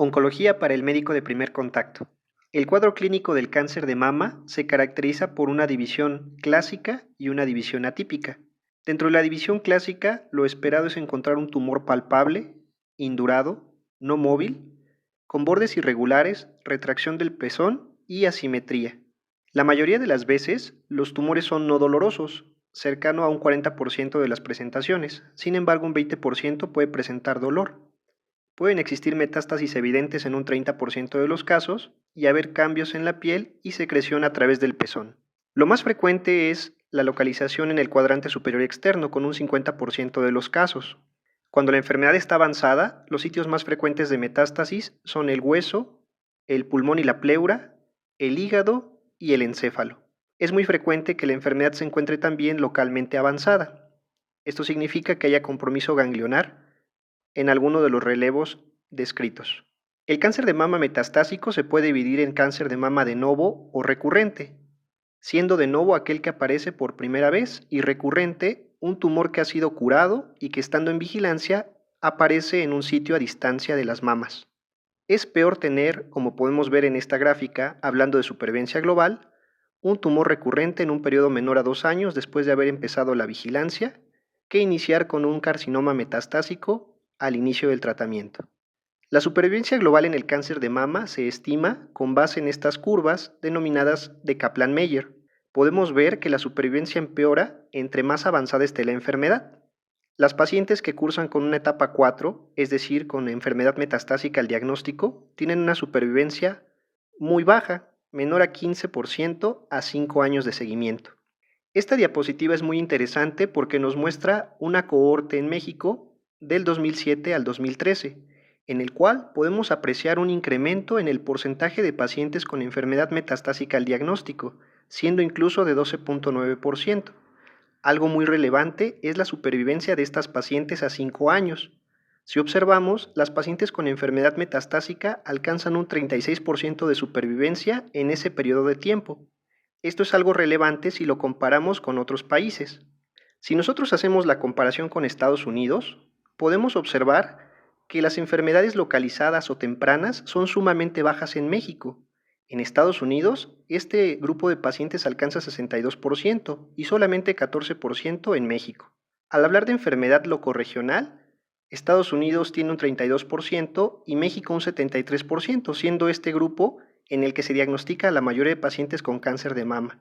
Oncología para el médico de primer contacto. El cuadro clínico del cáncer de mama se caracteriza por una división clásica y una división atípica. Dentro de la división clásica, lo esperado es encontrar un tumor palpable, indurado, no móvil, con bordes irregulares, retracción del pezón y asimetría. La mayoría de las veces, los tumores son no dolorosos, cercano a un 40% de las presentaciones. Sin embargo, un 20% puede presentar dolor. Pueden existir metástasis evidentes en un 30% de los casos y haber cambios en la piel y secreción a través del pezón. Lo más frecuente es la localización en el cuadrante superior externo, con un 50% de los casos. Cuando la enfermedad está avanzada, los sitios más frecuentes de metástasis son el hueso, el pulmón y la pleura, el hígado y el encéfalo. Es muy frecuente que la enfermedad se encuentre también localmente avanzada. Esto significa que haya compromiso ganglionar en alguno de los relevos descritos. El cáncer de mama metastásico se puede dividir en cáncer de mama de novo o recurrente, siendo de novo aquel que aparece por primera vez y recurrente un tumor que ha sido curado y que, estando en vigilancia, aparece en un sitio a distancia de las mamas. Es peor tener, como podemos ver en esta gráfica, hablando de supervivencia global, un tumor recurrente en un periodo menor a 2 años después de haber empezado la vigilancia, que iniciar con un carcinoma metastásico al inicio del tratamiento. La supervivencia global en el cáncer de mama se estima con base en estas curvas denominadas de Kaplan-Meier. Podemos ver que la supervivencia empeora entre más avanzada esté la enfermedad. Las pacientes que cursan con una etapa 4, es decir, con enfermedad metastásica al diagnóstico, tienen una supervivencia muy baja, menor a 15% a 5 años de seguimiento. Esta diapositiva es muy interesante porque nos muestra una cohorte en México del 2007 al 2013, en el cual podemos apreciar un incremento en el porcentaje de pacientes con enfermedad metastásica al diagnóstico, siendo incluso de 12.9%. Algo muy relevante es la supervivencia de estas pacientes a 5 años. Si observamos, las pacientes con enfermedad metastásica alcanzan un 36% de supervivencia en ese periodo de tiempo. Esto es algo relevante si lo comparamos con otros países. Si nosotros hacemos la comparación con Estados Unidos, podemos observar que las enfermedades localizadas o tempranas son sumamente bajas en México. En Estados Unidos, este grupo de pacientes alcanza 62% y solamente 14% en México. Al hablar de enfermedad locorregional, Estados Unidos tiene un 32% y México un 73%, siendo este grupo en el que se diagnostica a la mayoría de pacientes con cáncer de mama.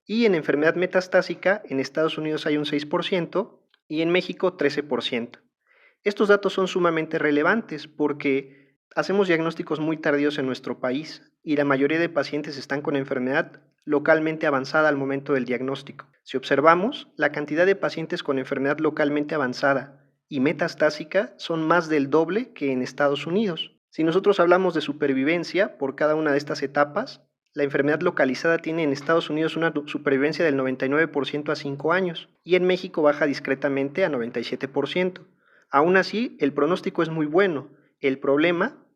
Y en enfermedad metastásica, en Estados Unidos hay un 6% y en México 13%. Estos datos son sumamente relevantes porque hacemos diagnósticos muy tardíos en nuestro país y la mayoría de pacientes están con enfermedad localmente avanzada al momento del diagnóstico. Si observamos, la cantidad de pacientes con enfermedad localmente avanzada y metastásica son más del doble que en Estados Unidos. Si nosotros hablamos de supervivencia por cada una de estas etapas, la enfermedad localizada tiene en Estados Unidos una supervivencia del 99% a 5 años y en México baja discretamente a 97%. Aún así, el pronóstico es muy bueno. El problema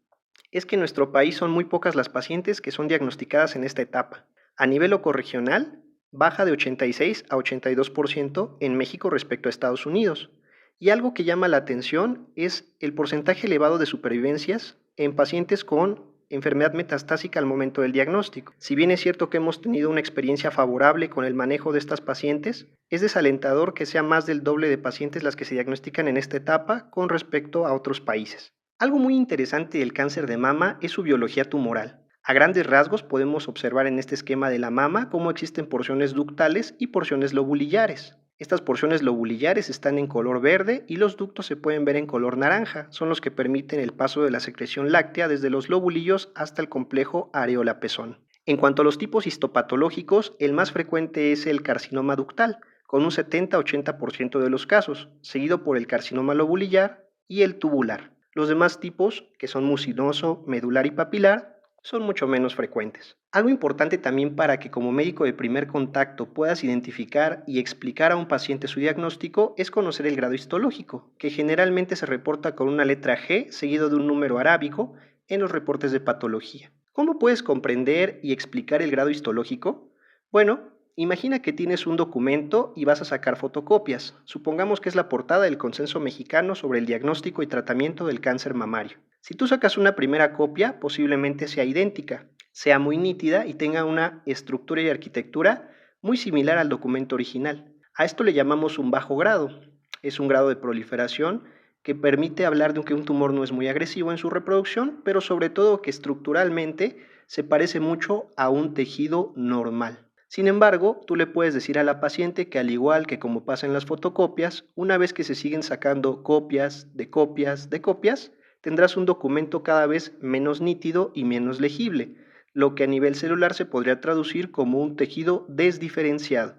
es que en nuestro país son muy pocas las pacientes que son diagnosticadas en esta etapa. A nivel ocorregional, baja de 86 a 82% en México respecto a Estados Unidos. Y algo que llama la atención es el porcentaje elevado de supervivencias en pacientes con enfermedad metastásica al momento del diagnóstico. Si bien es cierto que hemos tenido una experiencia favorable con el manejo de estas pacientes, es desalentador que sea más del doble de pacientes las que se diagnostican en esta etapa con respecto a otros países. Algo muy interesante del cáncer de mama es su biología tumoral. A grandes rasgos podemos observar en este esquema de la mama cómo existen porciones ductales y porciones lobulillares. Estas porciones lobulillares están en color verde y los ductos se pueden ver en color naranja. Son los que permiten el paso de la secreción láctea desde los lobulillos hasta el complejo areola-pezón. En cuanto a los tipos histopatológicos, el más frecuente es el carcinoma ductal, con un 70-80% de los casos, seguido por el carcinoma lobulillar y el tubular. Los demás tipos, que son mucinoso, medular y papilar, son mucho menos frecuentes. Algo importante también para que como médico de primer contacto puedas identificar y explicar a un paciente su diagnóstico es conocer el grado histológico, que generalmente se reporta con una letra G seguido de un número arábigo en los reportes de patología. ¿Cómo puedes comprender y explicar el grado histológico? Bueno, imagina que tienes un documento y vas a sacar fotocopias. Supongamos que es la portada del Consenso Mexicano sobre el diagnóstico y tratamiento del cáncer mamario. Si tú sacas una primera copia, posiblemente sea idéntica, sea muy nítida y tenga una estructura y arquitectura muy similar al documento original. A esto le llamamos un bajo grado. Es un grado de proliferación que permite hablar de que un tumor no es muy agresivo en su reproducción, pero sobre todo que estructuralmente se parece mucho a un tejido normal. Sin embargo, tú le puedes decir a la paciente que al igual que como pasa en las fotocopias, una vez que se siguen sacando copias de copias de copias, tendrás un documento cada vez menos nítido y menos legible, lo que a nivel celular se podría traducir como un tejido desdiferenciado,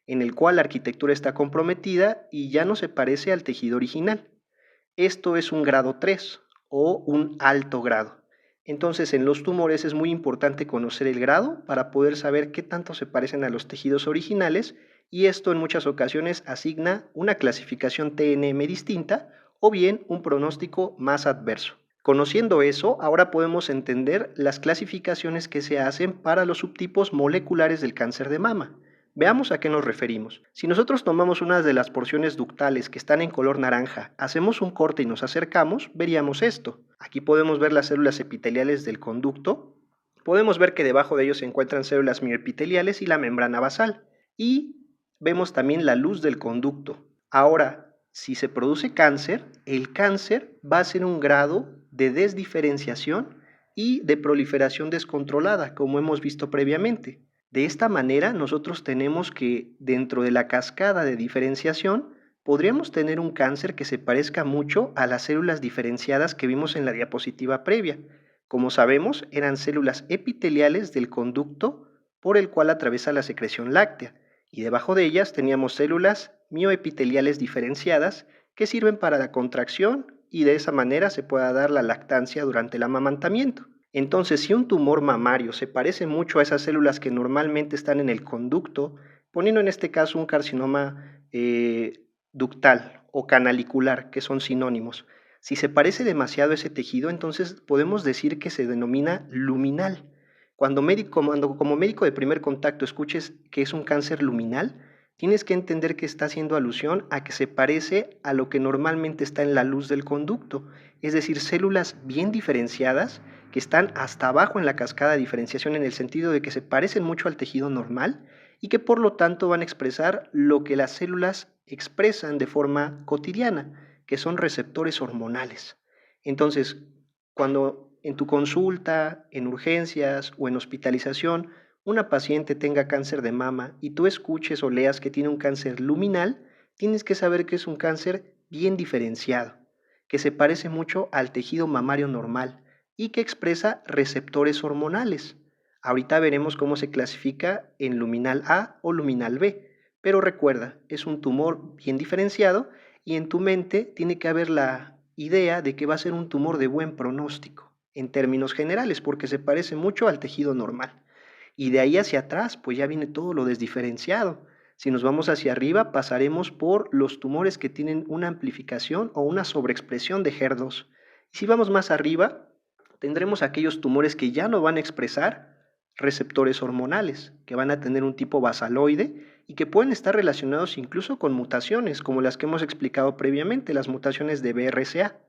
en el cual la arquitectura está comprometida y ya no se parece al tejido original. Esto es un grado 3 o un alto grado. Entonces, en los tumores es muy importante conocer el grado para poder saber qué tanto se parecen a los tejidos originales, y esto en muchas ocasiones asigna una clasificación TNM distinta o bien un pronóstico más adverso. Conociendo eso, ahora podemos entender las clasificaciones que se hacen para los subtipos moleculares del cáncer de mama. Veamos a qué nos referimos. Si nosotros tomamos una de las porciones ductales que están en color naranja, hacemos un corte y nos acercamos, veríamos esto. Aquí podemos ver las células epiteliales del conducto. Podemos ver que debajo de ellos se encuentran células mioepiteliales y la membrana basal. Y vemos también la luz del conducto. Ahora, si se produce cáncer, el cáncer va a ser un grado de desdiferenciación y de proliferación descontrolada, como hemos visto previamente. De esta manera, nosotros tenemos que dentro de la cascada de diferenciación, podríamos tener un cáncer que se parezca mucho a las células diferenciadas que vimos en la diapositiva previa. Como sabemos, eran células epiteliales del conducto por el cual atraviesa la secreción láctea, y debajo de ellas teníamos células mioepiteliales diferenciadas que sirven para la contracción y de esa manera se pueda dar la lactancia durante el amamantamiento. Entonces, si un tumor mamario se parece mucho a esas células que normalmente están en el conducto, poniendo en este caso un carcinoma ductal o canalicular, que son sinónimos, si se parece demasiado a ese tejido, entonces podemos decir que se denomina luminal. Cuando como médico de primer contacto escuches que es un cáncer luminal, tienes que entender que está haciendo alusión a que se parece a lo que normalmente está en la luz del conducto, es decir, células bien diferenciadas que están hasta abajo en la cascada de diferenciación en el sentido de que se parecen mucho al tejido normal y que por lo tanto van a expresar lo que las células expresan de forma cotidiana, que son receptores hormonales. Entonces, cuando en tu consulta, en urgencias o en hospitalización, una paciente tenga cáncer de mama y tú escuches o leas que tiene un cáncer luminal, tienes que saber que es un cáncer bien diferenciado, que se parece mucho al tejido mamario normal y que expresa receptores hormonales. Ahorita veremos cómo se clasifica en luminal A o luminal B, pero recuerda, es un tumor bien diferenciado y en tu mente tiene que haber la idea de que va a ser un tumor de buen pronóstico, en términos generales, porque se parece mucho al tejido normal. Y de ahí hacia atrás, pues ya viene todo lo desdiferenciado. Si nos vamos hacia arriba, pasaremos por los tumores que tienen una amplificación o una sobreexpresión de HER2. Y si vamos más arriba, tendremos aquellos tumores que ya no van a expresar receptores hormonales, que van a tener un tipo basaloide y que pueden estar relacionados incluso con mutaciones, como las que hemos explicado previamente, las mutaciones de BRCA.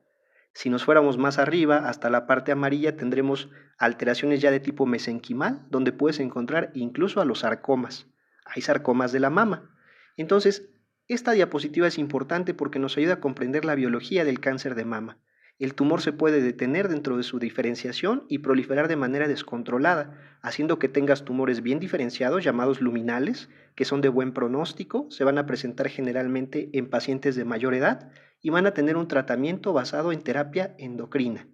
Si nos fuéramos más arriba, hasta la parte amarilla, tendremos alteraciones ya de tipo mesenquimal, donde puedes encontrar incluso a los sarcomas. Hay sarcomas de la mama. Entonces, esta diapositiva es importante porque nos ayuda a comprender la biología del cáncer de mama. El tumor se puede detener dentro de su diferenciación y proliferar de manera descontrolada, haciendo que tengas tumores bien diferenciados llamados luminales, que son de buen pronóstico, se van a presentar generalmente en pacientes de mayor edad y van a tener un tratamiento basado en terapia endocrina.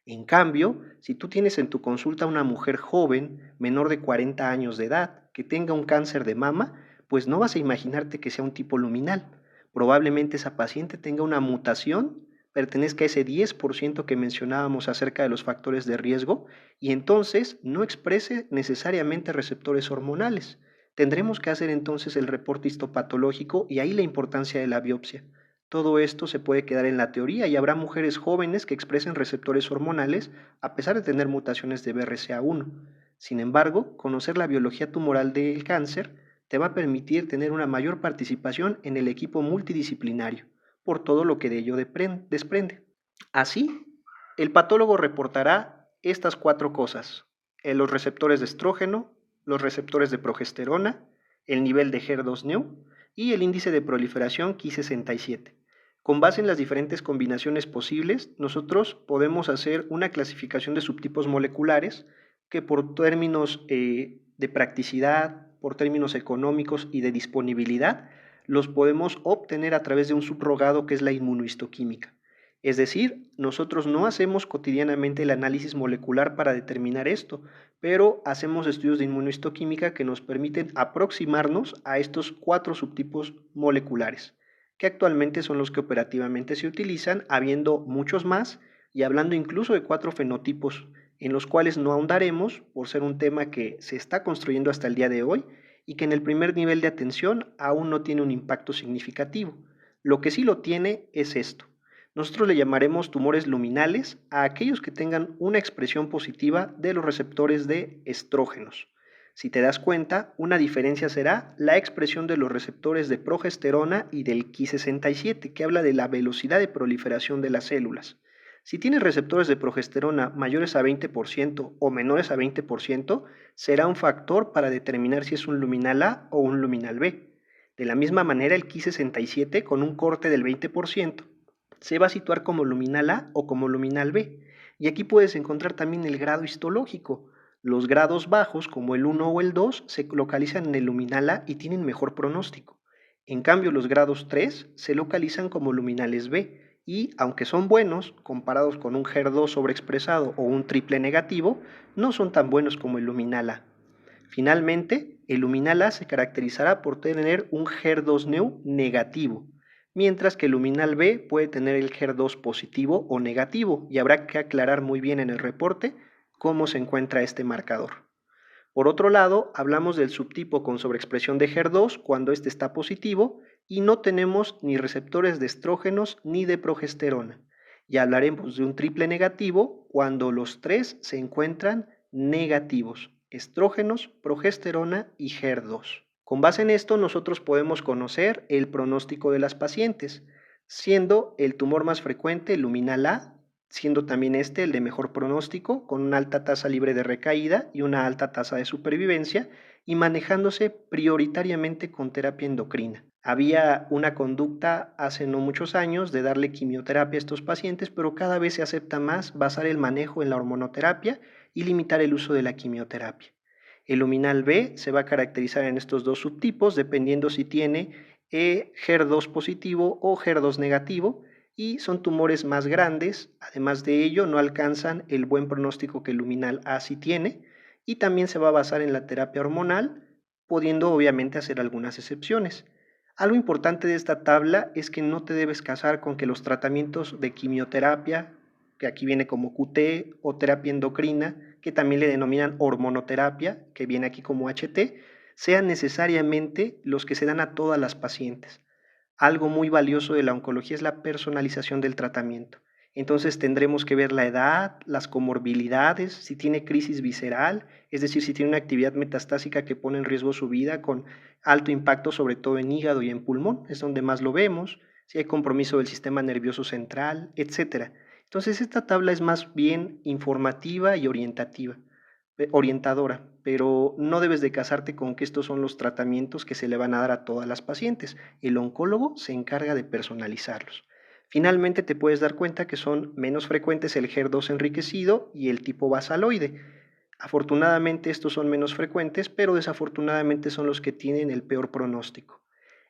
En cambio, si tú tienes en tu consulta una mujer joven, menor de 40 años de edad, que tenga un cáncer de mama, pues no vas a imaginarte que sea un tipo luminal. Probablemente esa paciente tenga una mutación, pertenezca a ese 10% que mencionábamos acerca de los factores de riesgo y entonces no exprese necesariamente receptores hormonales. Tendremos que hacer entonces el reporte histopatológico y ahí la importancia de la biopsia. Todo esto se puede quedar en la teoría y habrá mujeres jóvenes que expresen receptores hormonales a pesar de tener mutaciones de BRCA1. Sin embargo, conocer la biología tumoral del cáncer te va a permitir tener una mayor participación en el equipo multidisciplinario, por todo lo que de ello desprende. Así, El patólogo reportará estas 4 cosas: los receptores de estrógeno, los receptores de progesterona, el nivel de HER2-Neu y el índice de proliferación Ki67. Con base en las diferentes combinaciones posibles, nosotros podemos hacer una clasificación de subtipos moleculares que por términos de practicidad, por términos económicos y de disponibilidad, los podemos obtener a través de un subrogado que es la inmunohistoquímica. Es decir, nosotros no hacemos cotidianamente el análisis molecular para determinar esto, pero hacemos estudios de inmunohistoquímica que nos permiten aproximarnos a estos 4 subtipos moleculares, que actualmente son los que operativamente se utilizan, habiendo muchos más y hablando incluso de 4 fenotipos, en los cuales no ahondaremos por ser un tema que se está construyendo hasta el día de hoy y que en el primer nivel de atención aún no tiene un impacto significativo. Lo que sí lo tiene es esto. Nosotros le llamaremos tumores luminales a aquellos que tengan una expresión positiva de los receptores de estrógenos. Si te das cuenta, una diferencia será la expresión de los receptores de progesterona y del Ki67, que habla de la velocidad de proliferación de las células. Si tienes receptores de progesterona mayores a 20% o menores a 20%, será un factor para determinar si es un luminal A o un luminal B. De la misma manera, el Ki67, con un corte del 20%, se va a situar como luminal A o como luminal B. Y aquí puedes encontrar también el grado histológico. Los grados bajos, como el 1 o el 2, se localizan en el luminal A y tienen mejor pronóstico. En cambio, los grados 3 se localizan como luminales B y, aunque son buenos, comparados con un HER2 sobreexpresado o un triple negativo, no son tan buenos como el luminal A. Finalmente, el luminal A se caracterizará por tener un HER2-Neu negativo, mientras que el luminal B puede tener el HER2 positivo o negativo, y habrá que aclarar muy bien en el reporte cómo se encuentra este marcador. Por otro lado, hablamos del subtipo con sobreexpresión de HER2 cuando este está positivo y no tenemos ni receptores de estrógenos ni de progesterona. Y hablaremos de un triple negativo cuando los 3 se encuentran negativos: estrógenos, progesterona y HER2. Con base en esto, nosotros podemos conocer el pronóstico de las pacientes, siendo el tumor más frecuente el luminal A, siendo también este el de mejor pronóstico, con una alta tasa libre de recaída y una alta tasa de supervivencia, y manejándose prioritariamente con terapia endocrina. Había una conducta hace no muchos años de darle quimioterapia a estos pacientes, pero cada vez se acepta más basar el manejo en la hormonoterapia y limitar el uso de la quimioterapia. El luminal B se va a caracterizar en estos 2 subtipos, dependiendo si tiene HER2 positivo o HER2 negativo, y son tumores más grandes. Además de ello, no alcanzan el buen pronóstico que el luminal A sí tiene, y también se va a basar en la terapia hormonal, pudiendo obviamente hacer algunas excepciones. Algo importante de esta tabla es que no te debes casar con que los tratamientos de quimioterapia, que aquí viene como QT, o terapia endocrina, que también le denominan hormonoterapia, que viene aquí como HT, sean necesariamente los que se dan a todas las pacientes. Algo muy valioso de la oncología es la personalización del tratamiento. Entonces tendremos que ver la edad, las comorbilidades, si tiene crisis visceral, es decir, si tiene una actividad metastásica que pone en riesgo su vida con alto impacto sobre todo en hígado y en pulmón, es donde más lo vemos, si hay compromiso del sistema nervioso central, etc. Entonces esta tabla es más bien informativa y orientadora, pero no debes de casarte con que estos son los tratamientos que se le van a dar a todas las pacientes. El oncólogo se encarga de personalizarlos. Finalmente te puedes dar cuenta que son menos frecuentes el HER2 enriquecido y el tipo basaloide. Afortunadamente estos son menos frecuentes, pero desafortunadamente son los que tienen el peor pronóstico.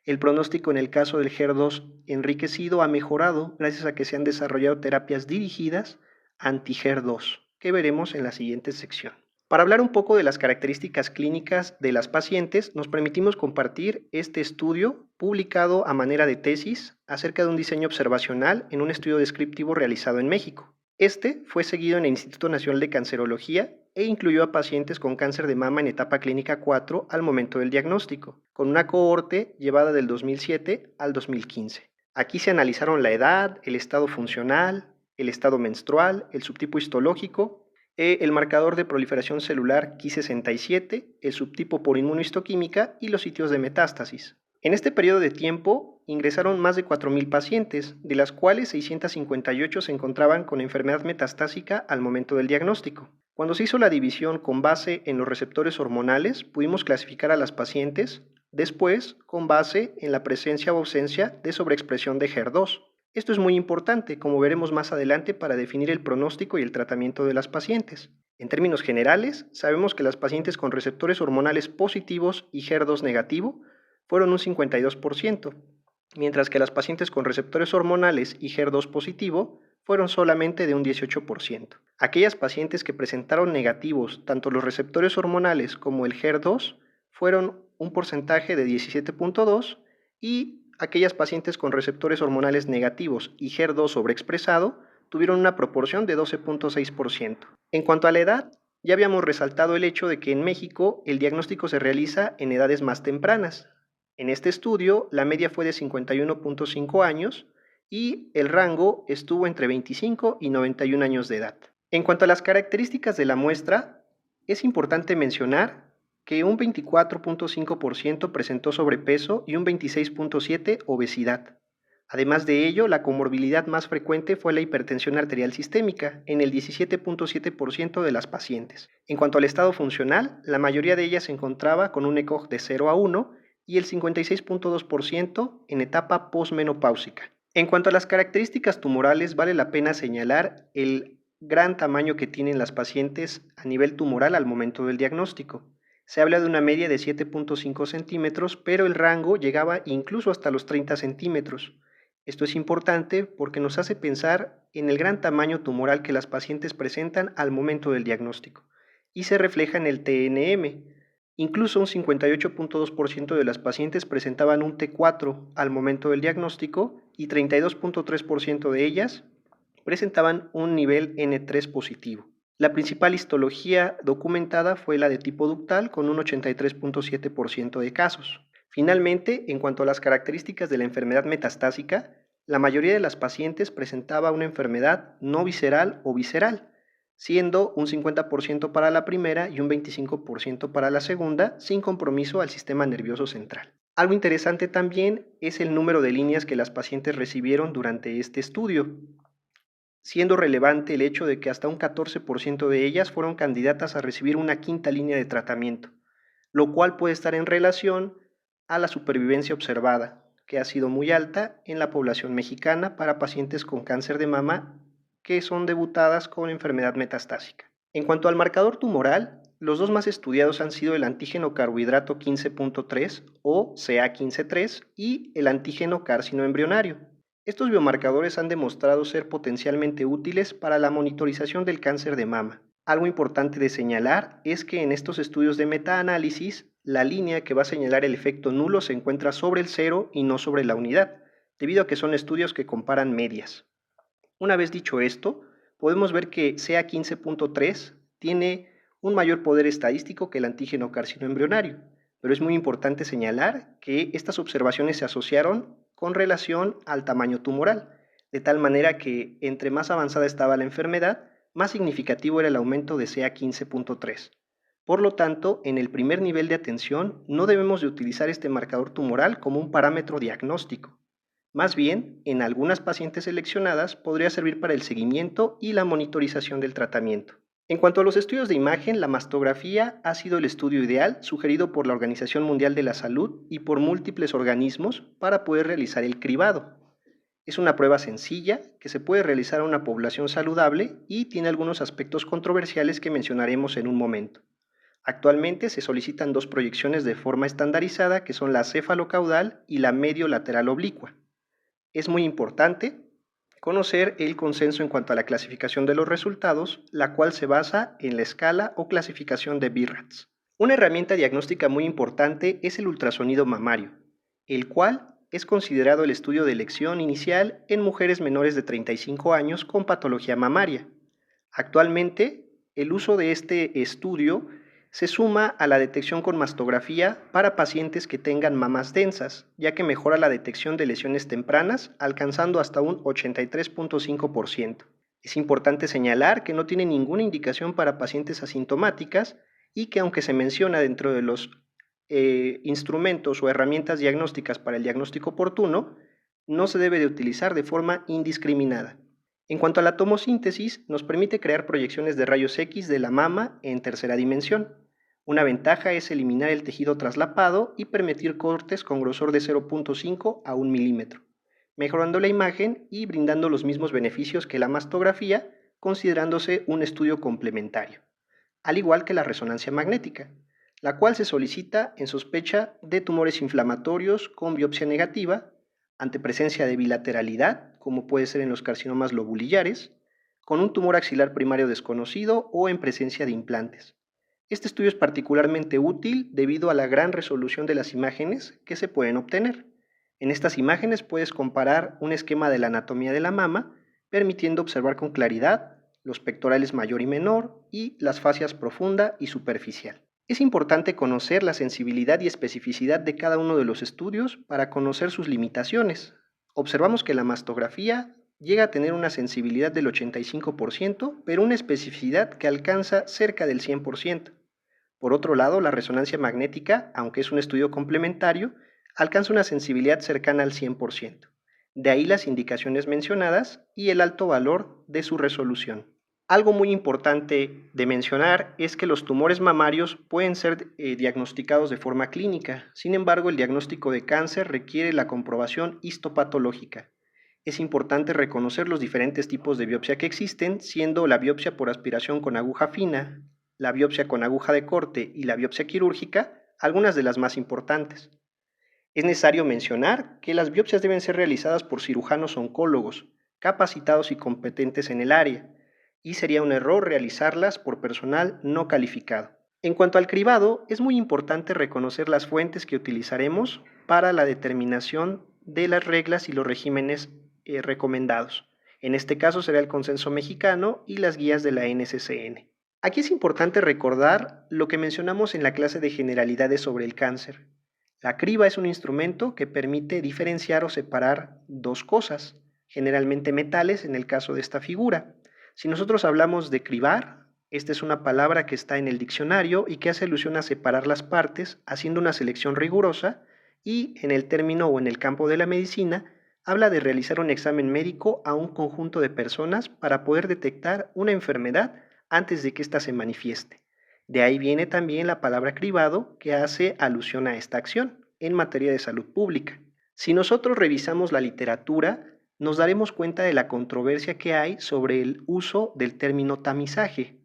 El pronóstico en el caso del HER2 enriquecido ha mejorado gracias a que se han desarrollado terapias dirigidas anti-HER2, que veremos en la siguiente sección. Para hablar un poco de las características clínicas de las pacientes, nos permitimos compartir este estudio publicado a manera de tesis acerca de un diseño observacional en un estudio descriptivo realizado en México. Este fue seguido en el Instituto Nacional de Cancerología e incluyó a pacientes con cáncer de mama en etapa clínica 4 al momento del diagnóstico, con una cohorte llevada del 2007 al 2015. Aquí se analizaron la edad, el estado funcional, el estado menstrual, el subtipo histológico, el marcador de proliferación celular Ki67, el subtipo por inmunohistoquímica y los sitios de metástasis. En este periodo de tiempo ingresaron más de 4.000 pacientes, de las cuales 658 se encontraban con enfermedad metastásica al momento del diagnóstico. Cuando se hizo la división con base en los receptores hormonales, pudimos clasificar a las pacientes, después con base en la presencia o ausencia de sobreexpresión de HER2. Esto es muy importante, como veremos más adelante, para definir el pronóstico y el tratamiento de las pacientes. En términos generales, sabemos que las pacientes con receptores hormonales positivos y HER2 negativo fueron un 52%, mientras que las pacientes con receptores hormonales y HER2 positivo fueron solamente de un 18%. Aquellas pacientes que presentaron negativos tanto los receptores hormonales como el HER2 fueron un porcentaje de 17.2 y aquellas pacientes con receptores hormonales negativos y HER2 sobreexpresado tuvieron una proporción de 12.6%. En cuanto a la edad, ya habíamos resaltado el hecho de que en México el diagnóstico se realiza en edades más tempranas. En este estudio, la media fue de 51.5 años y el rango estuvo entre 25 y 91 años de edad. En cuanto a las características de la muestra, es importante mencionar que un 24.5% presentó sobrepeso y un 26.7% obesidad. Además de ello, la comorbilidad más frecuente fue la hipertensión arterial sistémica, en el 17.7% de las pacientes. En cuanto al estado funcional, la mayoría de ellas se encontraba con un ECOG de 0 a 1 y el 56.2% en etapa posmenopáusica. En cuanto a las características tumorales, vale la pena señalar el gran tamaño que tienen las pacientes a nivel tumoral al momento del diagnóstico. Se habla de una media de 7.5 centímetros, pero el rango llegaba incluso hasta los 30 centímetros. Esto es importante porque nos hace pensar en el gran tamaño tumoral que las pacientes presentan al momento del diagnóstico y se refleja en el TNM. Incluso un 58.2% de las pacientes presentaban un T4 al momento del diagnóstico y 32.3% de ellas presentaban un nivel N3 positivo. La principal histología documentada fue la de tipo ductal con un 83.7% de casos. Finalmente, en cuanto a las características de la enfermedad metastásica, la mayoría de las pacientes presentaba una enfermedad no visceral o visceral, siendo un 50% para la primera y un 25% para la segunda, sin compromiso al sistema nervioso central. Algo interesante también es el número de líneas que las pacientes recibieron durante este estudio, siendo relevante el hecho de que hasta un 14% de ellas fueron candidatas a recibir una quinta línea de tratamiento, lo cual puede estar en relación a la supervivencia observada, que ha sido muy alta en la población mexicana para pacientes con cáncer de mama que son debutadas con enfermedad metastásica. En cuanto al marcador tumoral, los dos más estudiados han sido el antígeno carbohidrato 15.3 o CA15-3 y el antígeno carcinoembrionario. Estos biomarcadores han demostrado ser potencialmente útiles para la monitorización del cáncer de mama. Algo importante de señalar es que en estos estudios de metaanálisis, la línea que va a señalar el efecto nulo se encuentra sobre el cero y no sobre la unidad, debido a que son estudios que comparan medias. Una vez dicho esto, podemos ver que CA15.3 tiene un mayor poder estadístico que el antígeno carcinoembrionario, pero es muy importante señalar que estas observaciones se asociaron con relación al tamaño tumoral, de tal manera que entre más avanzada estaba la enfermedad, más significativo era el aumento de CA15.3. Por lo tanto, en el primer nivel de atención no debemos de utilizar este marcador tumoral como un parámetro diagnóstico. Más bien, en algunas pacientes seleccionadas podría servir para el seguimiento y la monitorización del tratamiento. En cuanto a los estudios de imagen, la mastografía ha sido el estudio ideal sugerido por la Organización Mundial de la Salud y por múltiples organismos para poder realizar el cribado. Es una prueba sencilla que se puede realizar a una población saludable y tiene algunos aspectos controversiales que mencionaremos en un momento. Actualmente se solicitan dos proyecciones de forma estandarizada que son la cefalocaudal y la medio-lateral oblicua. Es muy importante conocer el consenso en cuanto a la clasificación de los resultados, la cual se basa en la escala o clasificación de BIRATS. Una herramienta diagnóstica muy importante es el ultrasonido mamario, el cual es considerado el estudio de elección inicial en mujeres menores de 35 años con patología mamaria. Actualmente, el uso de este estudio se suma a la detección con mastografía para pacientes que tengan mamas densas, ya que mejora la detección de lesiones tempranas, alcanzando hasta un 83.5%. Es importante señalar que no tiene ninguna indicación para pacientes asintomáticas y que aunque se menciona dentro de los instrumentos o herramientas diagnósticas para el diagnóstico oportuno, no se debe de utilizar de forma indiscriminada. En cuanto a la tomosíntesis, nos permite crear proyecciones de rayos X de la mama en tercera dimensión. Una ventaja es eliminar el tejido traslapado y permitir cortes con grosor de 0.5 a 1 milímetro, mejorando la imagen y brindando los mismos beneficios que la mastografía, considerándose un estudio complementario, al igual que la resonancia magnética, la cual se solicita en sospecha de tumores inflamatorios con biopsia negativa, ante presencia de bilateralidad, como puede ser en los carcinomas lobulillares, con un tumor axilar primario desconocido o en presencia de implantes. Este estudio es particularmente útil debido a la gran resolución de las imágenes que se pueden obtener. En estas imágenes puedes comparar un esquema de la anatomía de la mama, permitiendo observar con claridad los pectorales mayor y menor y las fascias profunda y superficial. Es importante conocer la sensibilidad y especificidad de cada uno de los estudios para conocer sus limitaciones. Observamos que la mastografía llega a tener una sensibilidad del 85%, pero una especificidad que alcanza cerca del 100%. Por otro lado, la resonancia magnética, aunque es un estudio complementario, alcanza una sensibilidad cercana al 100%. De ahí las indicaciones mencionadas y el alto valor de su resolución. Algo muy importante de mencionar es que los tumores mamarios pueden ser diagnosticados de forma clínica. Sin embargo, el diagnóstico de cáncer requiere la comprobación histopatológica. Es importante reconocer los diferentes tipos de biopsia que existen, siendo la biopsia por aspiración con aguja fina, la biopsia con aguja de corte y la biopsia quirúrgica, algunas de las más importantes. Es necesario mencionar que las biopsias deben ser realizadas por cirujanos oncólogos, capacitados y competentes en el área, y sería un error realizarlas por personal no calificado. En cuanto al cribado, es muy importante reconocer las fuentes que utilizaremos para la determinación de las reglas y los regímenes recomendados. En este caso será el Consenso Mexicano y las guías de la NCCN. Aquí es importante recordar lo que mencionamos en la clase de generalidades sobre el cáncer. La criba es un instrumento que permite diferenciar o separar dos cosas, generalmente metales en el caso de esta figura. Si nosotros hablamos de cribar, esta es una palabra que está en el diccionario y que hace alusión a separar las partes haciendo una selección rigurosa, y en el término o en el campo de la medicina habla de realizar un examen médico a un conjunto de personas para poder detectar una enfermedad antes de que ésta se manifieste. De ahí viene también la palabra cribado, que hace alusión a esta acción en materia de salud pública. Si nosotros revisamos la literatura, nos daremos cuenta de la controversia que hay sobre el uso del término tamizaje.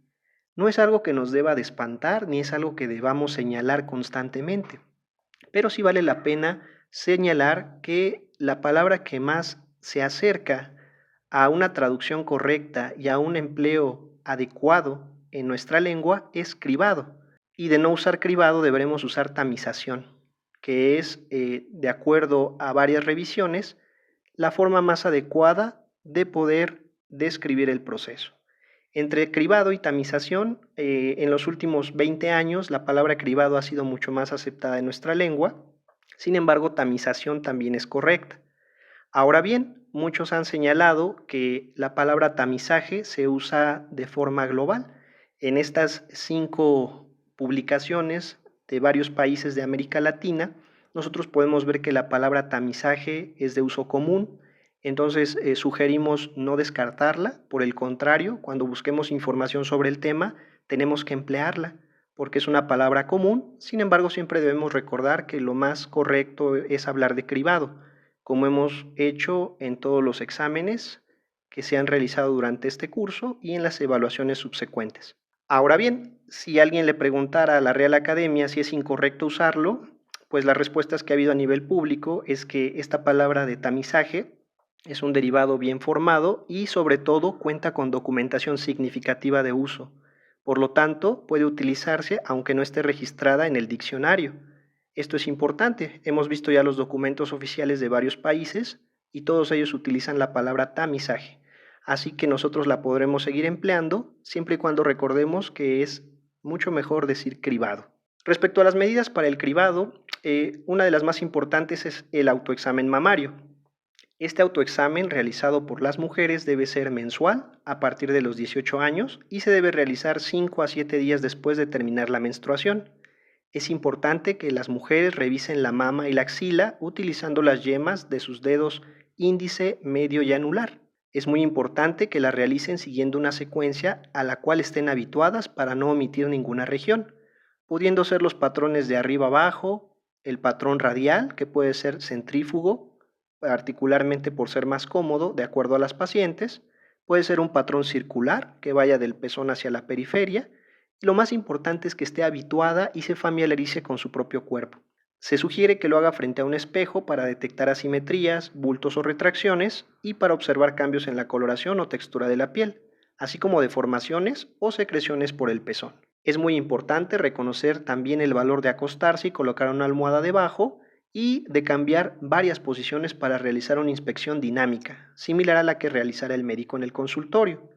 No es algo que nos deba de espantar ni es algo que debamos señalar constantemente, pero sí vale la pena señalar que la palabra que más se acerca a una traducción correcta y a un empleo adecuado en nuestra lengua es cribado. Y de no usar cribado deberemos usar tamización, que es, de acuerdo a varias revisiones, la forma más adecuada de poder describir el proceso. Entre cribado y tamización, en los últimos 20 años la palabra cribado ha sido mucho más aceptada en nuestra lengua, sin embargo tamización también es correcta. Ahora bien, muchos han señalado que la palabra tamizaje se usa de forma global. En estas 5 publicaciones de varios países de América Latina, nosotros podemos ver que la palabra tamizaje es de uso común, entonces sugerimos no descartarla, por el contrario, cuando busquemos información sobre el tema, tenemos que emplearla, porque es una palabra común. Sin embargo, siempre debemos recordar que lo más correcto es hablar de cribado, como hemos hecho en todos los exámenes que se han realizado durante este curso y en las evaluaciones subsecuentes. Ahora bien, si alguien le preguntara a la Real Academia si es incorrecto usarlo, pues las respuestas que ha habido a nivel público es que esta palabra de tamizaje es un derivado bien formado y sobre todo cuenta con documentación significativa de uso. Por lo tanto, puede utilizarse aunque no esté registrada en el diccionario. Esto es importante. Hemos visto ya los documentos oficiales de varios países y todos ellos utilizan la palabra tamizaje. Así que nosotros la podremos seguir empleando siempre y cuando recordemos que es mucho mejor decir cribado. Respecto a las medidas para el cribado, una de las más importantes es el autoexamen mamario. Este autoexamen realizado por las mujeres debe ser mensual a partir de los 18 años y se debe realizar 5 a 7 días después de terminar la menstruación. Es importante que las mujeres revisen la mama y la axila utilizando las yemas de sus dedos índice, medio y anular. Es muy importante que la realicen siguiendo una secuencia a la cual estén habituadas para no omitir ninguna región, pudiendo ser los patrones de arriba abajo, el patrón radial, que puede ser centrífugo, particularmente por ser más cómodo de acuerdo a las pacientes, puede ser un patrón circular que vaya del pezón hacia la periferia, y lo más importante es que esté habituada y se familiarice con su propio cuerpo. Se sugiere que lo haga frente a un espejo para detectar asimetrías, bultos o retracciones y para observar cambios en la coloración o textura de la piel, así como deformaciones o secreciones por el pezón. Es muy importante reconocer también el valor de acostarse y colocar una almohada debajo y de cambiar varias posiciones para realizar una inspección dinámica, similar a la que realizará el médico en el consultorio.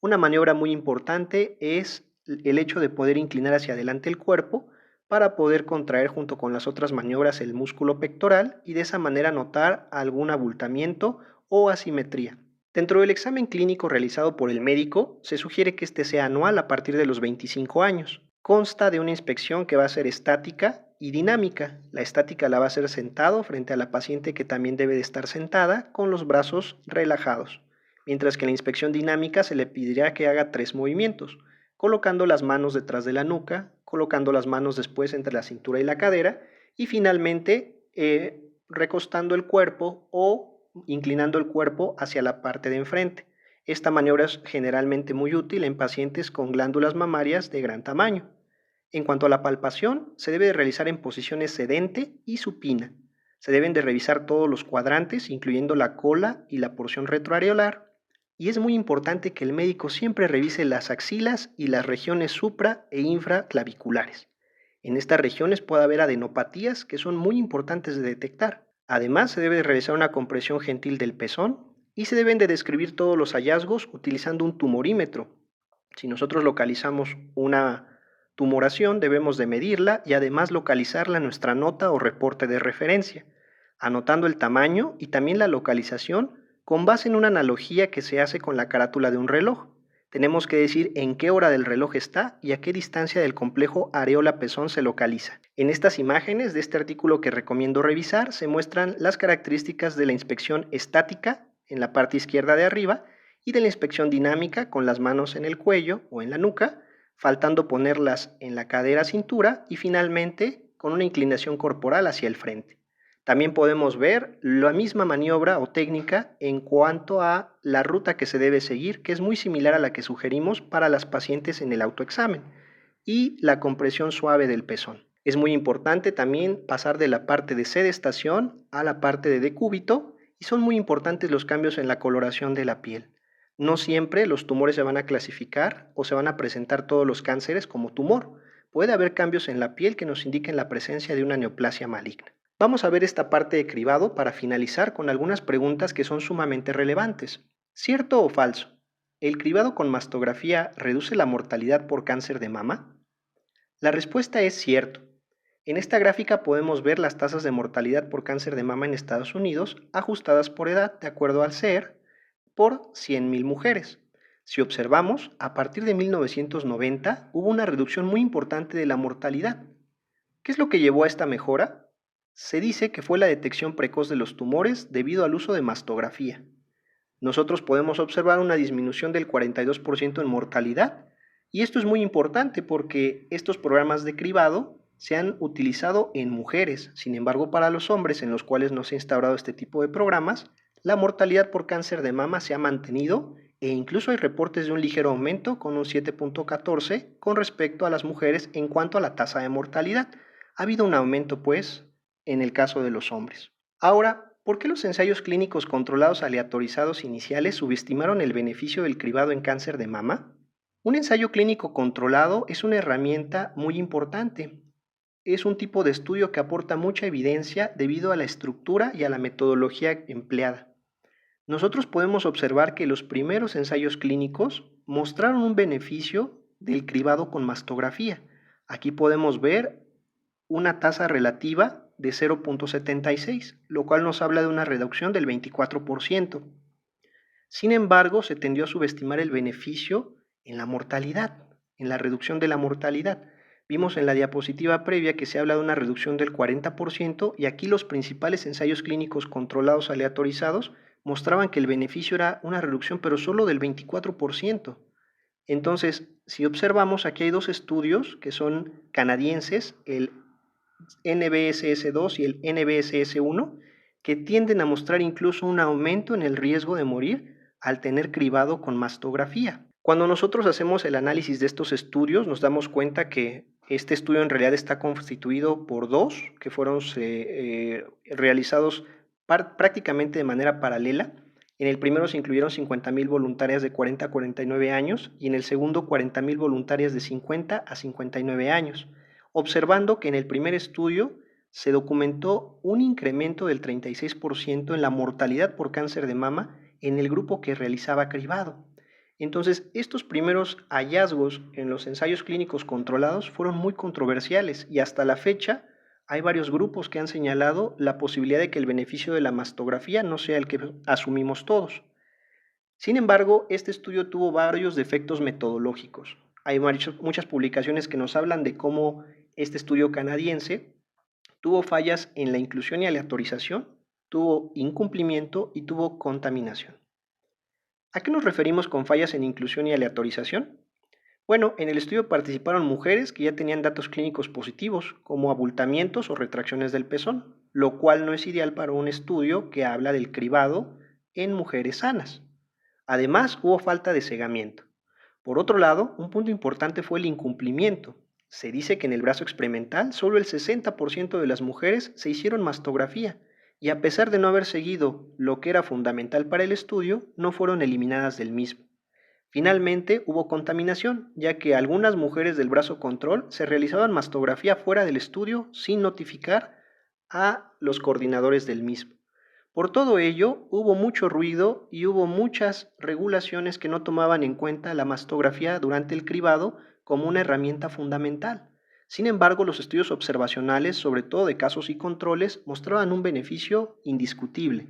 Una maniobra muy importante es el hecho de poder inclinar hacia adelante el cuerpo para poder contraer junto con las otras maniobras el músculo pectoral y de esa manera notar algún abultamiento o asimetría. Dentro del examen clínico realizado por el médico, se sugiere que este sea anual a partir de los 25 años. Consta de una inspección que va a ser estática y dinámica. La estática la va a hacer sentado frente a la paciente, que también debe de estar sentada con los brazos relajados, mientras que en la inspección dinámica se le pedirá que haga 3 movimientos, colocando las manos detrás de la nuca, colocando las manos después entre la cintura y la cadera y finalmente recostando el cuerpo o inclinando el cuerpo hacia la parte de enfrente. Esta maniobra es generalmente muy útil en pacientes con glándulas mamarias de gran tamaño. En cuanto a la palpación, se debe de realizar en posiciones sedente y supina. Se deben de revisar todos los cuadrantes, incluyendo la cola y la porción retroareolar, y es muy importante que el médico siempre revise las axilas y las regiones supra e infraclaviculares. En estas regiones puede haber adenopatías que son muy importantes de detectar. Además, se debe de realizar una compresión gentil del pezón y se deben de describir todos los hallazgos utilizando un tumorímetro. Si nosotros localizamos una tumoración, debemos de medirla y además localizarla en nuestra nota o reporte de referencia, anotando el tamaño y también la localización con base en una analogía que se hace con la carátula de un reloj. Tenemos que decir en qué hora del reloj está y a qué distancia del complejo areola-pezón se localiza. En estas imágenes de este artículo que recomiendo revisar se muestran las características de la inspección estática en la parte izquierda de arriba y de la inspección dinámica con las manos en el cuello o en la nuca, faltando ponerlas en la cadera-cintura y finalmente con una inclinación corporal hacia el frente. También podemos ver la misma maniobra o técnica en cuanto a la ruta que se debe seguir, que es muy similar a la que sugerimos para las pacientes en el autoexamen, y la compresión suave del pezón. Es muy importante también pasar de la parte de sedestación a la parte de decúbito, y son muy importantes los cambios en la coloración de la piel. No siempre los tumores se van a clasificar o se van a presentar todos los cánceres como tumor. Puede haber cambios en la piel que nos indiquen la presencia de una neoplasia maligna. Vamos a ver esta parte de cribado para finalizar con algunas preguntas que son sumamente relevantes. ¿Cierto o falso? ¿El cribado con mastografía reduce la mortalidad por cáncer de mama? La respuesta es cierto. En esta gráfica podemos ver las tasas de mortalidad por cáncer de mama en Estados Unidos ajustadas por edad de acuerdo al CER por 100.000 mujeres. Si observamos, a partir de 1990 hubo una reducción muy importante de la mortalidad. ¿Qué es lo que llevó a esta mejora? Se dice que fue la detección precoz de los tumores debido al uso de mastografía. Nosotros podemos observar una disminución del 42% en mortalidad, y esto es muy importante porque estos programas de cribado se han utilizado en mujeres. Sin embargo, para los hombres, en los cuales no se ha instaurado este tipo de programas, la mortalidad por cáncer de mama se ha mantenido e incluso hay reportes de un ligero aumento con un 7.14 con respecto a las mujeres en cuanto a la tasa de mortalidad. Ha habido un aumento, pues, en el caso de los hombres. Ahora, ¿por qué los ensayos clínicos controlados aleatorizados iniciales subestimaron el beneficio del cribado en cáncer de mama? Un ensayo clínico controlado es una herramienta muy importante. Es un tipo de estudio que aporta mucha evidencia debido a la estructura y a la metodología empleada. Nosotros podemos observar que los primeros ensayos clínicos mostraron un beneficio del cribado con mastografía. Aquí podemos ver una tasa relativa de 0.76, lo cual nos habla de una reducción del 24%. Sin embargo, se tendió a subestimar el beneficio en la mortalidad, en la reducción de la mortalidad. Vimos en la diapositiva previa que se habla de una reducción del 40% y aquí los principales ensayos clínicos controlados aleatorizados mostraban que el beneficio era una reducción pero solo del 24%. Entonces, si observamos, aquí hay dos estudios que son canadienses, el NBSS2 y el NBSS1, que tienden a mostrar incluso un aumento en el riesgo de morir al tener cribado con mastografía. Cuando nosotros hacemos el análisis de estos estudios, nos damos cuenta que este estudio en realidad está constituido por dos que fueron realizados prácticamente de manera paralela. En el primero se incluyeron 50,000 voluntarias de 40 a 49 años y en el segundo 40,000 voluntarias de 50 a 59 años, observando que en el primer estudio se documentó un incremento del 36% en la mortalidad por cáncer de mama en el grupo que realizaba cribado. Entonces, estos primeros hallazgos en los ensayos clínicos controlados fueron muy controversiales y hasta la fecha hay varios grupos que han señalado la posibilidad de que el beneficio de la mastografía no sea el que asumimos todos. Sin embargo, este estudio tuvo varios defectos metodológicos. Hay muchas publicaciones que nos hablan de cómo este estudio canadiense tuvo fallas en la inclusión y aleatorización, tuvo incumplimiento y tuvo contaminación. ¿A qué nos referimos con fallas en inclusión y aleatorización? Bueno, en el estudio participaron mujeres que ya tenían datos clínicos positivos, como abultamientos o retracciones del pezón, lo cual no es ideal para un estudio que habla del cribado en mujeres sanas. Además, hubo falta de cegamiento. Por otro lado, un punto importante fue el incumplimiento. Se dice que en el brazo experimental solo el 60% de las mujeres se hicieron mastografía y a pesar de no haber seguido lo que era fundamental para el estudio, no fueron eliminadas del mismo. Finalmente, hubo contaminación, ya que algunas mujeres del brazo control se realizaban mastografía fuera del estudio sin notificar a los coordinadores del mismo. Por todo ello, hubo mucho ruido y hubo muchas regulaciones que no tomaban en cuenta la mastografía durante el cribado como una herramienta fundamental. Sin embargo, los estudios observacionales, sobre todo de casos y controles, mostraban un beneficio indiscutible.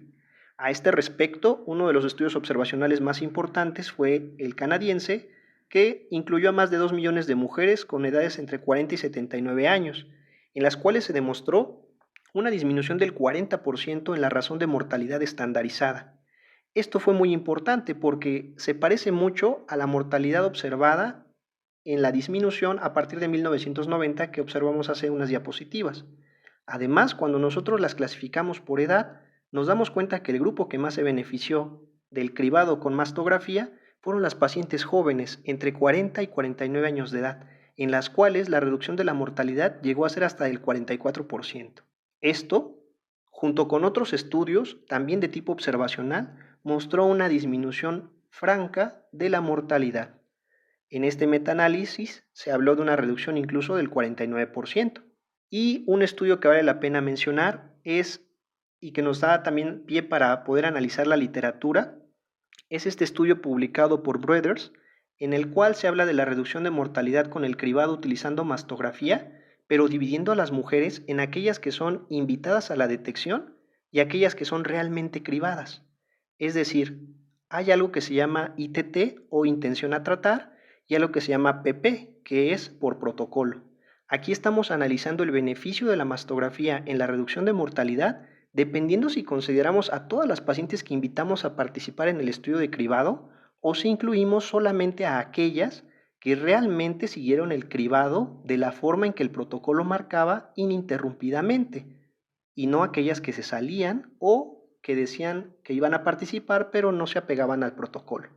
A este respecto, uno de los estudios observacionales más importantes fue el canadiense, que incluyó a más de 2 millones de mujeres con edades entre 40 y 79 años, en las cuales se demostró una disminución del 40% en la razón de mortalidad estandarizada. Esto fue muy importante porque se parece mucho a la mortalidad observada en la disminución a partir de 1990 que observamos hace unas diapositivas. Además, cuando nosotros las clasificamos por edad, nos damos cuenta que el grupo que más se benefició del cribado con mastografía fueron las pacientes jóvenes entre 40 y 49 años de edad, en las cuales la reducción de la mortalidad llegó a ser hasta el 44%. Esto, junto con otros estudios, también de tipo observacional, mostró una disminución franca de la mortalidad. En este metaanálisis se habló de una reducción incluso del 49%. Y un estudio que vale la pena mencionar es, y que nos da también pie para poder analizar la literatura, es este estudio publicado por Brothers, en el cual se habla de la reducción de mortalidad con el cribado utilizando mastografía, pero dividiendo a las mujeres en aquellas que son invitadas a la detección y aquellas que son realmente cribadas. Es decir, hay algo que se llama ITT o intención a tratar y algo que se llama PP, que es por protocolo. Aquí estamos analizando el beneficio de la mastografía en la reducción de mortalidad dependiendo si consideramos a todas las pacientes que invitamos a participar en el estudio de cribado o si incluimos solamente a aquellas que realmente siguieron el cribado de la forma en que el protocolo marcaba ininterrumpidamente y no aquellas que se salían o que decían que iban a participar pero no se apegaban al protocolo.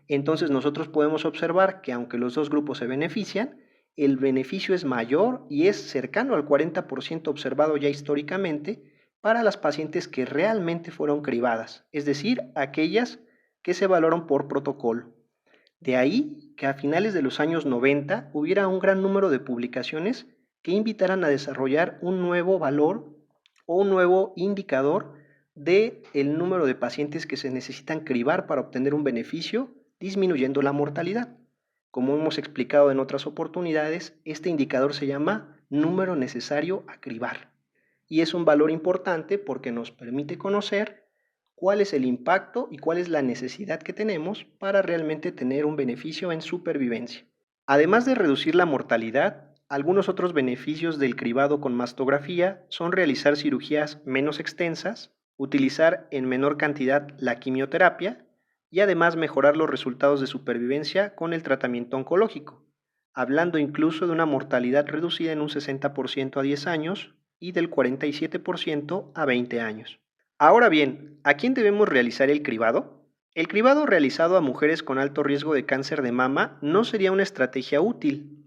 Entonces nosotros podemos observar que aunque los dos grupos se benefician, el beneficio es mayor y es cercano al 40% observado ya históricamente para las pacientes que realmente fueron cribadas, es decir, aquellas que se valoran por protocolo. De ahí que a finales de los años 90 hubiera un gran número de publicaciones que invitaran a desarrollar un nuevo valor o un nuevo indicador del número de pacientes que se necesitan cribar para obtener un beneficio, disminuyendo la mortalidad. Como hemos explicado en otras oportunidades, este indicador se llama número necesario a cribar. Y es un valor importante porque nos permite conocer cuál es el impacto y cuál es la necesidad que tenemos para realmente tener un beneficio en supervivencia. Además de reducir la mortalidad, Algunos otros beneficios del cribado con mastografía son realizar cirugías menos extensas, utilizar en menor cantidad la quimioterapia y además mejorar los resultados de supervivencia con el tratamiento oncológico, hablando incluso de una mortalidad reducida en un 60% a 10 años y del 47% a 20 años. Ahora bien, ¿a quién debemos realizar el cribado? El cribado realizado a mujeres con alto riesgo de cáncer de mama no sería una estrategia útil.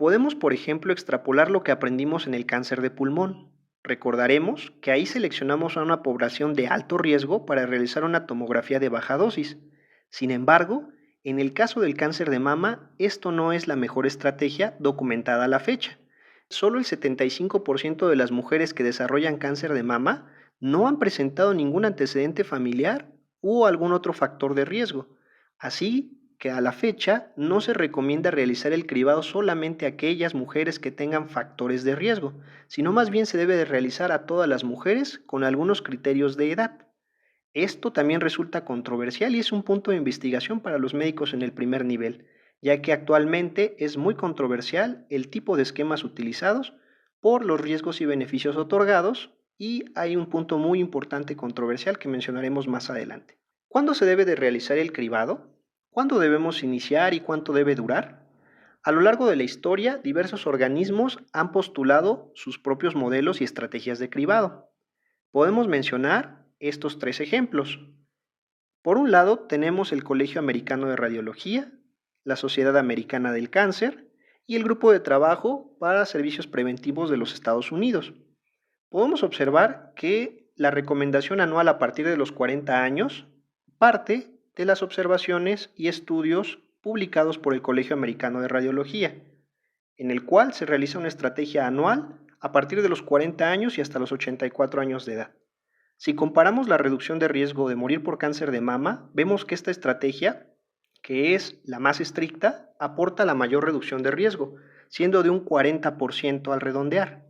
Podemos, por ejemplo, extrapolar lo que aprendimos en el cáncer de pulmón. Recordaremos que ahí seleccionamos a una población de alto riesgo para realizar una tomografía de baja dosis. Sin embargo, en el caso del cáncer de mama, esto no es la mejor estrategia documentada a la fecha. Solo el 75% de las mujeres que desarrollan cáncer de mama no han presentado ningún antecedente familiar u algún otro factor de riesgo. Así que a la fecha no se recomienda realizar el cribado solamente a aquellas mujeres que tengan factores de riesgo, sino más bien se debe de realizar a todas las mujeres con algunos criterios de edad. Esto también resulta controversial y es un punto de investigación para los médicos en el primer nivel, ya que actualmente es muy controversial el tipo de esquemas utilizados por los riesgos y beneficios otorgados y hay un punto muy importante controversial que mencionaremos más adelante. ¿Cuándo se debe de realizar el cribado? ¿Cuándo debemos iniciar y cuánto debe durar? A lo largo de la historia, diversos organismos han postulado sus propios modelos y estrategias de cribado. Podemos mencionar estos tres ejemplos. Por un lado, tenemos el Colegio Americano de Radiología, la Sociedad Americana del Cáncer y el Grupo de Trabajo para Servicios Preventivos de los Estados Unidos. Podemos observar que la recomendación anual a partir de los 40 años parte de las observaciones y estudios publicados por el Colegio Americano de Radiología, en el cual se realiza una estrategia anual a partir de los 40 años y hasta los 84 años de edad. Si comparamos la reducción de riesgo de morir por cáncer de mama, vemos que esta estrategia, que es la más estricta, aporta la mayor reducción de riesgo, siendo de un 40% al redondear.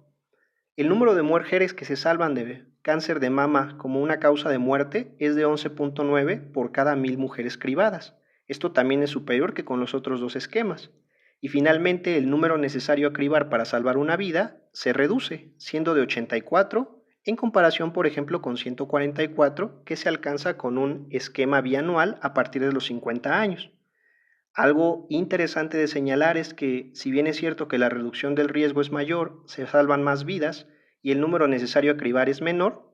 El número de mujeres que se salvan de cáncer de mama como una causa de muerte es de 11.9 por cada 1000 mujeres cribadas. Esto también es superior que con los otros dos esquemas. Y finalmente, el número necesario a cribar para salvar una vida se reduce, siendo de 84 en comparación, por ejemplo, con 144 que se alcanza con un esquema bianual a partir de los 50 años. Algo interesante de señalar es que, si bien es cierto que la reducción del riesgo es mayor, se salvan más vidas y el número necesario a cribar es menor,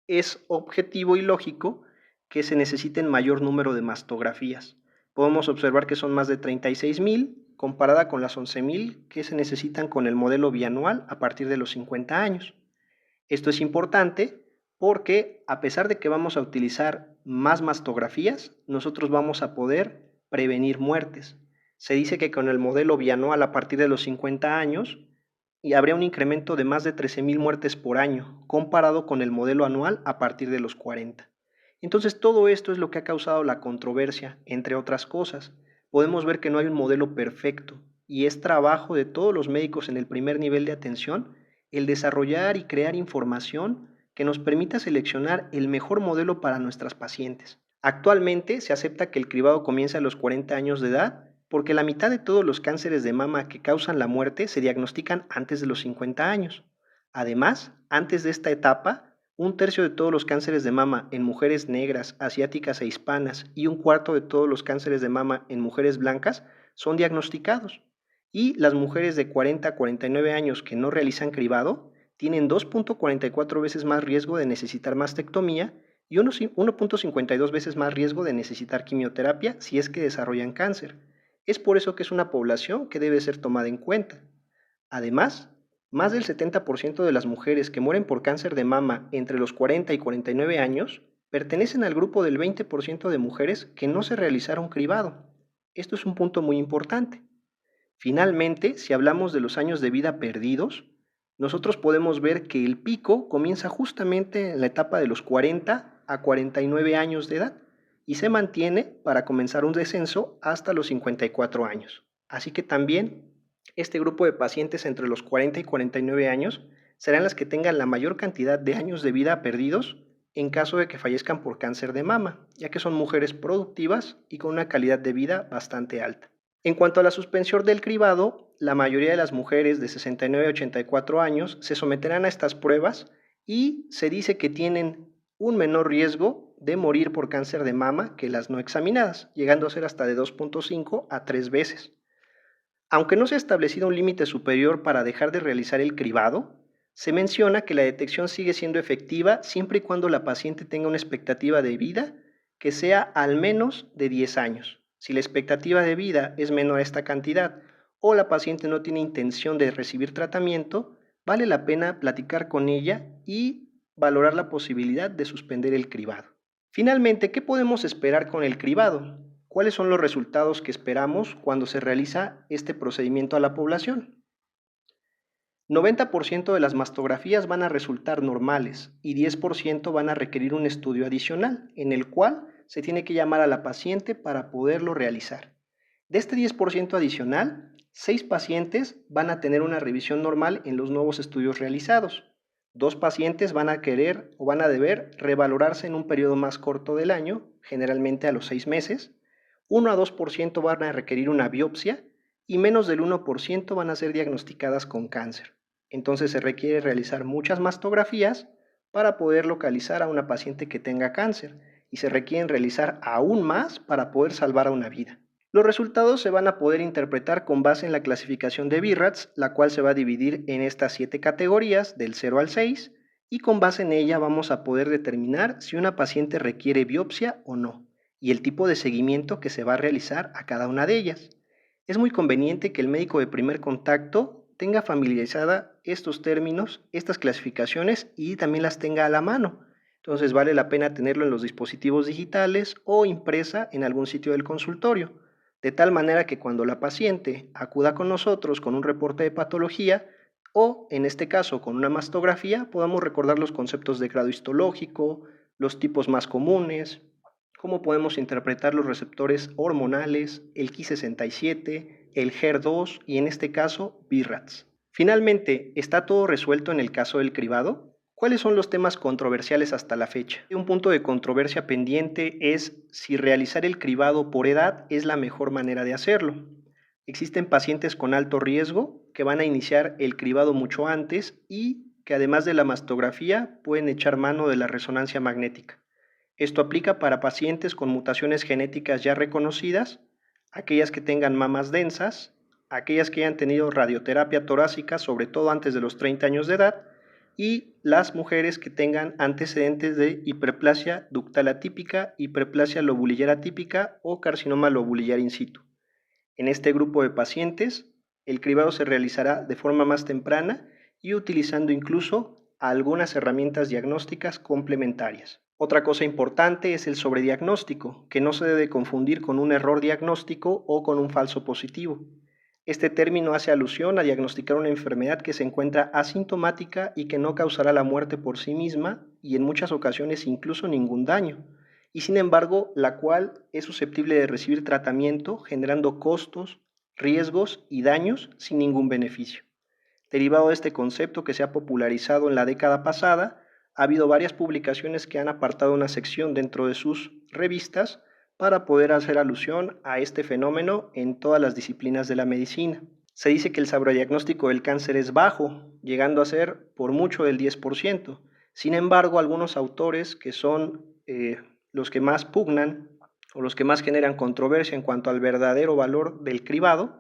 es objetivo y lógico que se necesiten mayor número de mastografías. Podemos observar que son más de 36.000 comparada con las 11.000 que se necesitan con el modelo bianual a partir de los 50 años. Esto es importante porque a pesar de que vamos a utilizar más mastografías, nosotros vamos a poder prevenir muertes. Se dice que con el modelo bianual a partir de los 50 años y habría un incremento de más de 13.000 muertes por año, comparado con el modelo anual a partir de los 40. Entonces todo esto es lo que ha causado la controversia, entre otras cosas. Podemos ver que no hay un modelo perfecto y es trabajo de todos los médicos en el primer nivel de atención el desarrollar y crear información que nos permita seleccionar el mejor modelo para nuestras pacientes. Actualmente se acepta que el cribado comienza a los 40 años de edad porque la mitad de todos los cánceres de mama que causan la muerte se diagnostican antes de los 50 años. Además, antes de esta etapa, un tercio de todos los cánceres de mama en mujeres negras, asiáticas e hispanas y un cuarto de todos los cánceres de mama en mujeres blancas son diagnosticados. Y las mujeres de 40 a 49 años que no realizan cribado tienen 2.44 veces más riesgo de necesitar mastectomía y 1.52 veces más riesgo de necesitar quimioterapia si es que desarrollan cáncer. Es por eso que es una población que debe ser tomada en cuenta. Además, más del 70% de las mujeres que mueren por cáncer de mama entre los 40 y 49 años pertenecen al grupo del 20% de mujeres que no se realizaron cribado. Esto es un punto muy importante. Finalmente, si hablamos de los años de vida perdidos, nosotros podemos ver que el pico comienza justamente en la etapa de los 40 a 49 años de edad y se mantiene para comenzar un descenso hasta los 54 años. Así que también este grupo de pacientes entre los 40 y 49 años serán las que tengan la mayor cantidad de años de vida perdidos en caso de que fallezcan por cáncer de mama, ya que son mujeres productivas y con una calidad de vida bastante alta. En cuanto a la suspensión del cribado, la mayoría de las mujeres de 69 a 84 años se someterán a estas pruebas y se dice que tienen un menor riesgo de morir por cáncer de mama que las no examinadas, llegando a ser hasta de 2.5 a 3 veces. Aunque no se ha establecido un límite superior para dejar de realizar el cribado, se menciona que la detección sigue siendo efectiva siempre y cuando la paciente tenga una expectativa de vida que sea al menos de 10 años. Si la expectativa de vida es menor a esta cantidad o la paciente no tiene intención de recibir tratamiento, vale la pena platicar con ella y valorar la posibilidad de suspender el cribado. Finalmente, ¿qué podemos esperar con el cribado? ¿Cuáles son los resultados que esperamos cuando se realiza este procedimiento a la población? 90% de las mastografías van a resultar normales y 10% van a requerir un estudio adicional, en el cual se tiene que llamar a la paciente para poderlo realizar. De este 10% adicional, 6 pacientes van a tener una revisión normal en los nuevos estudios realizados. 2 pacientes van a querer o van a deber revalorarse en un periodo más corto del año, generalmente a los 6 meses. 1 a 2% van a requerir una biopsia y menos del 1% van a ser diagnosticadas con cáncer. Entonces se requiere realizar muchas mastografías para poder localizar a una paciente que tenga cáncer y se requieren realizar aún más para poder salvar a una vida. Los resultados se van a poder interpretar con base en la clasificación de BIRATS, la cual se va a dividir en estas 7 categorías, del 0 al 6, y con base en ella vamos a poder determinar si una paciente requiere biopsia o no, y el tipo de seguimiento que se va a realizar a cada una de ellas. Es muy conveniente que el médico de primer contacto tenga familiarizada estos términos, estas clasificaciones y también las tenga a la mano. Entonces vale la pena tenerlo en los dispositivos digitales o impresa en algún sitio del consultorio, de tal manera que cuando la paciente acuda con nosotros con un reporte de patología o, en este caso, con una mastografía, podamos recordar los conceptos de grado histológico, los tipos más comunes, cómo podemos interpretar los receptores hormonales, el Ki67, el HER2 y en este caso BRAFs. Finalmente, ¿está todo resuelto en el caso del cribado? ¿Cuáles son los temas controversiales hasta la fecha? Un punto de controversia pendiente es si realizar el cribado por edad es la mejor manera de hacerlo. Existen pacientes con alto riesgo que van a iniciar el cribado mucho antes y que además de la mastografía pueden echar mano de la resonancia magnética. Esto aplica para pacientes con mutaciones genéticas ya reconocidas, aquellas que tengan mamas densas, aquellas que hayan tenido radioterapia torácica, sobre todo antes de los 30 años de edad, y las mujeres que tengan antecedentes de hiperplasia ductal atípica, hiperplasia lobulillar atípica o carcinoma lobulillar in situ. En este grupo de pacientes, el cribado se realizará de forma más temprana y utilizando incluso algunas herramientas diagnósticas complementarias. Otra cosa importante es el sobrediagnóstico, que no se debe confundir con un error diagnóstico o con un falso positivo. Este término hace alusión a diagnosticar una enfermedad que se encuentra asintomática y que no causará la muerte por sí misma y en muchas ocasiones incluso ningún daño, y sin embargo la cual es susceptible de recibir tratamiento generando costos, riesgos y daños sin ningún beneficio. Derivado de este concepto que se ha popularizado en la década pasada, ha habido varias publicaciones que han apartado una sección dentro de sus revistas para poder hacer alusión a este fenómeno en todas las disciplinas de la medicina. Se dice que el sobrediagnóstico del cáncer es bajo, llegando a ser por mucho del 10%. Sin embargo, algunos autores que son los que más pugnan o los que más generan controversia en cuanto al verdadero valor del cribado,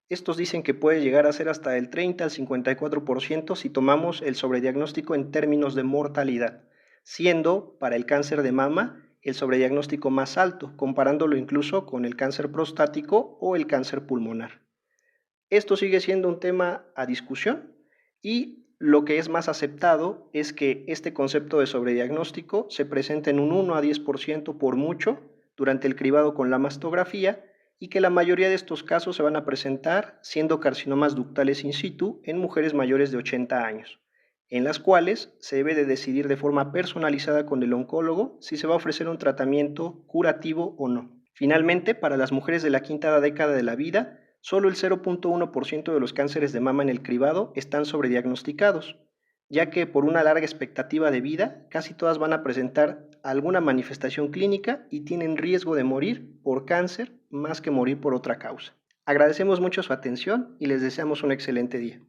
estos dicen que puede llegar a ser hasta el 30 al 54% si tomamos el sobrediagnóstico en términos de mortalidad, siendo para el cáncer de mama el sobrediagnóstico más alto, comparándolo incluso con el cáncer prostático o el cáncer pulmonar. Esto sigue siendo un tema a discusión y lo que es más aceptado es que este concepto de sobrediagnóstico se presenta en un 1 a 10% por mucho durante el cribado con la mastografía y que la mayoría de estos casos se van a presentar siendo carcinomas ductales in situ en mujeres mayores de 80 años, en las cuales se debe de decidir de forma personalizada con el oncólogo si se va a ofrecer un tratamiento curativo o no. Finalmente, para las mujeres de la quinta década de la vida, solo el 0.1% de los cánceres de mama en el cribado están sobrediagnosticados, ya que por una larga expectativa de vida, casi todas van a presentar alguna manifestación clínica y tienen riesgo de morir por cáncer más que morir por otra causa. Agradecemos mucho su atención y les deseamos un excelente día.